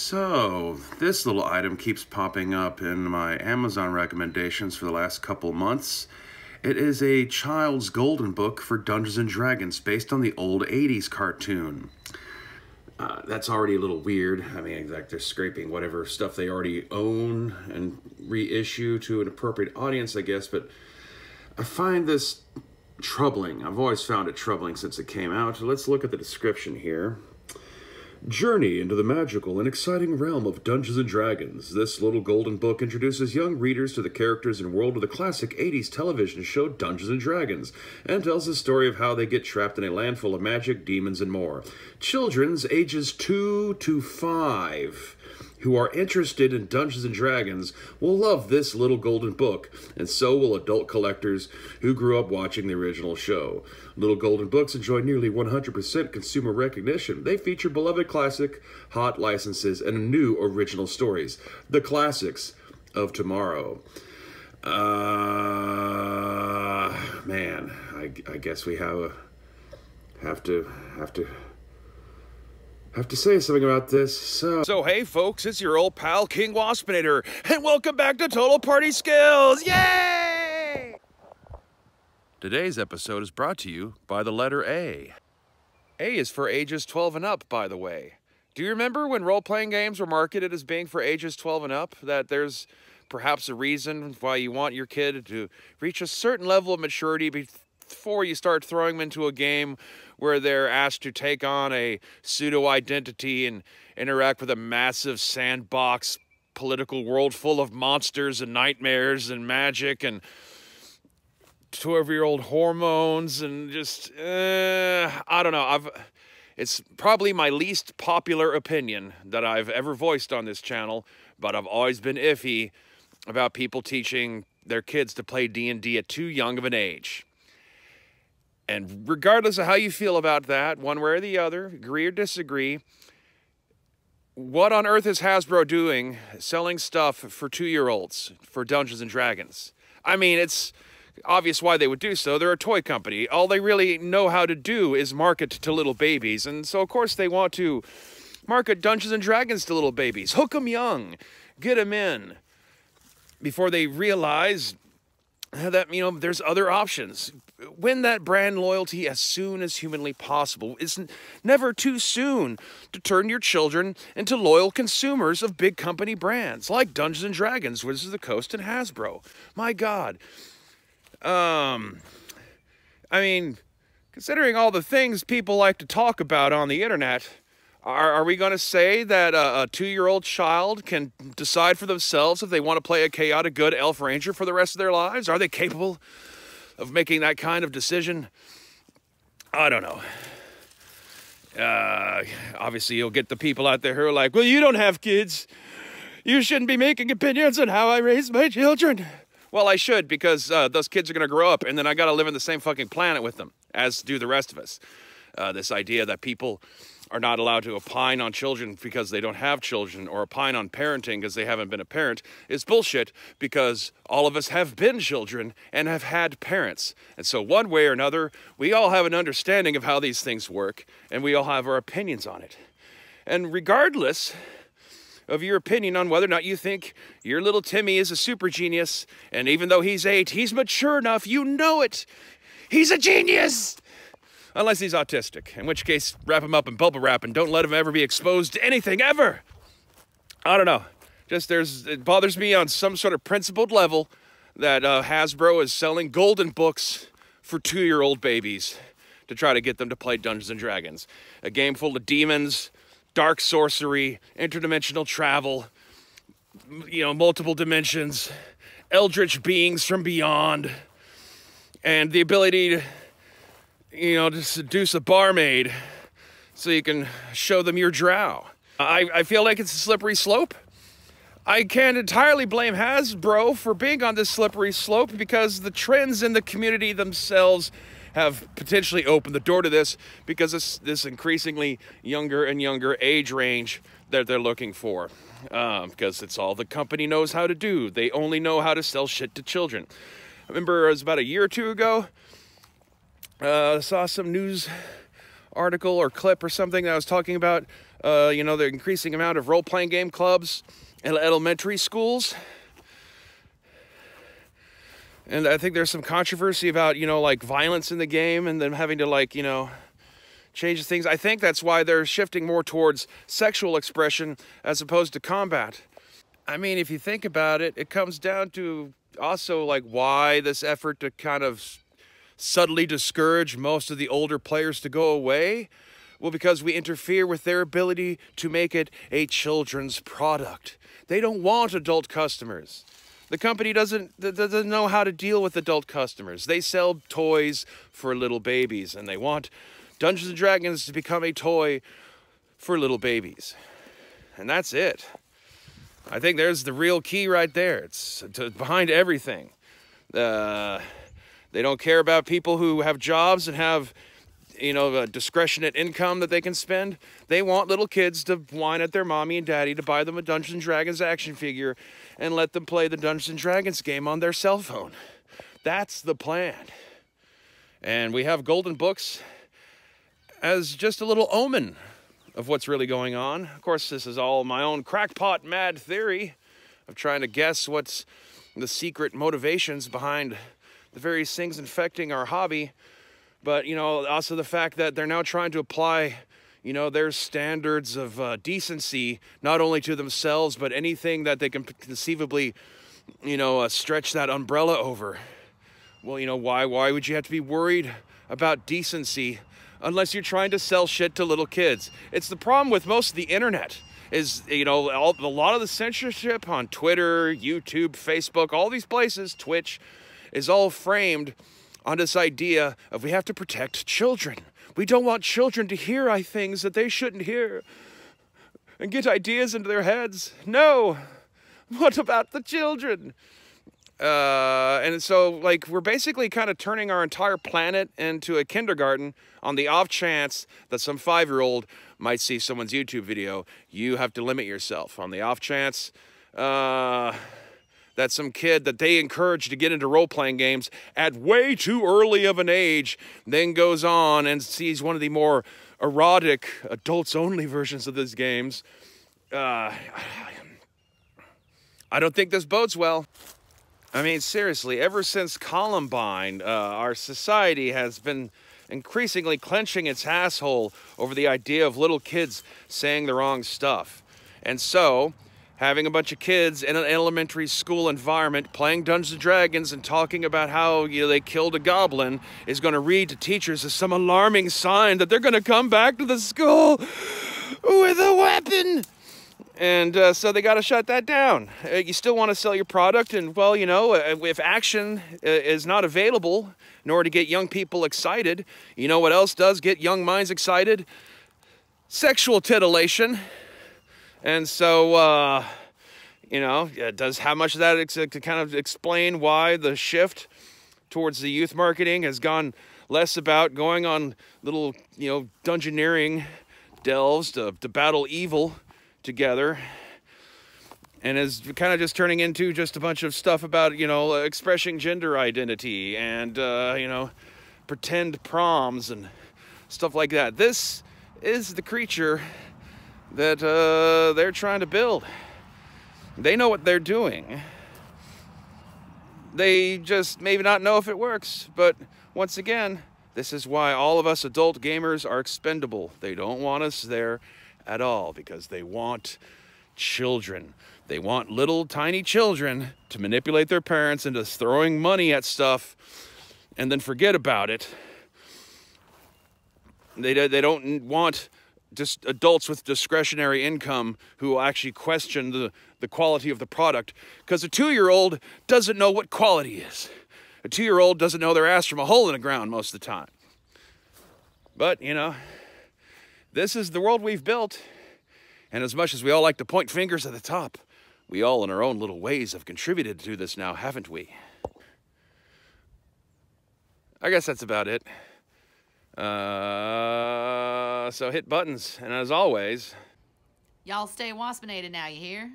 So, this little item keeps popping up in my Amazon recommendations for the last couple months. It is a child's golden book for Dungeons & Dragons based on the old 80s cartoon. That's already a little weird. I mean, like they're scraping whatever stuff they already own and reissue to an appropriate audience, I guess, but I find this troubling. I've always found it troubling since it came out. Let's look at the description here. Journey into the magical and exciting realm of Dungeons & Dragons. This little golden book introduces young readers to the characters and world of the classic 80s television show Dungeons & Dragons, and tells the story of how they get trapped in a land full of magic, demons, and more. Children's ages 2 to 5 who are interested in Dungeons & Dragons will love this little golden book, and so will adult collectors who grew up watching the original show. Little golden books enjoy nearly 100% consumer recognition. They feature beloved classic, hot licenses, and new original stories. The classics of tomorrow. Man, I guess we have to say something about this. So hey folks, it's your old pal King Waspinator, and welcome back to Total Party Skills! Yay! Today's episode is brought to you by the letter A. A is for ages 12 and up, by the way. Do you remember when role-playing games were marketed as being for ages 12 and up? That there's perhaps a reason why you want your kid to reach a certain level of maturity before you start throwing them into a game where they're asked to take on a pseudo-identity and interact with a massive sandbox political world full of monsters and nightmares and magic and 12-year-old hormones and just, I don't know. It's probably my least popular opinion that I've ever voiced on this channel, but I've always been iffy about people teaching their kids to play D&D at too young of an age. And regardless of how you feel about that, one way or the other, agree or disagree, what on earth is Hasbro doing selling stuff for 2-year-olds for Dungeons & Dragons? I mean, it's obvious why they would do so. They're a toy company. All they really know how to do is market to little babies. And so, of course, they want to market Dungeons & Dragons to little babies. Hook them young. Get them in. Before they realize that, you know, there's other options. Win that brand loyalty as soon as humanly possible. It's never too soon to turn your children into loyal consumers of big company brands like Dungeons & Dragons, Wizards of the Coast, and Hasbro. My God. I mean, considering all the things people like to talk about on the internet, are we going to say that a 2-year-old child can decide for themselves if they want to play a chaotic good elf ranger for the rest of their lives? Are they capable of making that kind of decision? I don't know. Obviously, you'll get the people out there who are like, well, you don't have kids. You shouldn't be making opinions on how I raise my children. Well, I should, because those kids are going to grow up, and then I got to live on the same fucking planet with them, as do the rest of us. This idea that people are not allowed to opine on children because they don't have children, or opine on parenting because they haven't been a parent, is bullshit, because all of us have been children and have had parents. And so one way or another, we all have an understanding of how these things work, and we all have our opinions on it. And regardless of your opinion on whether or not you think your little Timmy is a super genius, and even though he's 8, he's mature enough, you know it. He's a genius! Unless he's autistic, in which case, wrap him up in bubble wrap and don't let him ever be exposed to anything, ever! I don't know. Just it bothers me on some sort of principled level that Hasbro is selling golden books for 2-year-old babies to try to get them to play Dungeons & Dragons. A game full of demons, dark sorcery, interdimensional travel, you know, multiple dimensions, eldritch beings from beyond, and the ability to, you know, to seduce a barmaid so you can show them your drow. I feel like it's a slippery slope. I can't entirely blame Hasbro for being on this slippery slope, because the trends in the community themselves have potentially opened the door to this, because it's this increasingly younger and younger age range that they're looking for. Because it's all the company knows how to do. They only know how to sell shit to children. I remember it was about a year or two ago, I saw some news article or clip or something that was talking about, you know, the increasing amount of role-playing game clubs in elementary schools. And I think there's some controversy about, you know, like violence in the game and them having to, like, you know, change things. I think that's why they're shifting more towards sexual expression as opposed to combat. I mean, if you think about it, it comes down to also like why this effort to kind of subtly discourage most of the older players to go away. Well, because we interfere with their ability to make it a children's product. They don't want adult customers. The company doesn't know how to deal with adult customers. They sell toys for little babies, and they want Dungeons & Dragons to become a toy for little babies. And that's it. I think there's the real key right there. It's behind everything. They don't care about people who have jobs and have, you know, a discretionate income that they can spend. They want little kids to whine at their mommy and daddy to buy them a Dungeons & Dragons action figure and let them play the Dungeons & Dragons game on their cell phone. That's the plan. And we have golden books as just a little omen of what's really going on. Of course, this is all my own crackpot mad theory of trying to guess what's the secret motivations behind the various things infecting our hobby. But, you know, also the fact that they're now trying to apply, you know, their standards of decency, not only to themselves, but anything that they can conceivably, you know, stretch that umbrella over. Well, you know, why would you have to be worried about decency unless you're trying to sell shit to little kids? It's the problem with most of the internet is, you know, a lot of the censorship on Twitter, YouTube, Facebook, all these places, Twitch, is all framed on this idea of we have to protect children. We don't want children to hear things that they shouldn't hear and get ideas into their heads. No, what about the children? And so, like, we're basically kind of turning our entire planet into a kindergarten on the off chance that some 5-year-old might see someone's YouTube video. You have to limit yourself. On the off chance that some kid that they encourage to get into role-playing games at way too early of an age then goes on and sees one of the more erotic, adults-only versions of these games. I don't think this bodes well. I mean, seriously, ever since Columbine, our society has been increasingly clenching its asshole over the idea of little kids saying the wrong stuff. And so, having a bunch of kids in an elementary school environment playing Dungeons & Dragons and talking about how, you know, they killed a goblin is going to read to teachers as some alarming sign that they're going to come back to the school with a weapon. And so they got to shut that down. You still want to sell your product, and, well, you know, if action is not available in order to get young people excited, you know what else does get young minds excited? Sexual titillation. And so, you know, how much of that to kind of explain why the shift towards the youth marketing has gone less about going on little, you know, dungeoneering delves to battle evil together, and is kind of just turning into just a bunch of stuff about, you know, expressing gender identity and, you know, pretend proms and stuff like that. This is the creature that they're trying to build. They know what they're doing. They just maybe not know if it works, but once again, this is why all of us adult gamers are expendable. They don't want us there at all because they want children. They want little tiny children to manipulate their parents into throwing money at stuff and then forget about it. They don't want just adults with discretionary income who actually question the quality of the product, because a 2-year-old doesn't know what quality is. A 2-year-old doesn't know their ass from a hole in the ground most of the time. But, you know, this is the world we've built, and as much as we all like to point fingers at the top, we all in our own little ways have contributed to this now, haven't we? I guess that's about it. So hit buttons, and as always... Y'all stay waspinated now, you hear?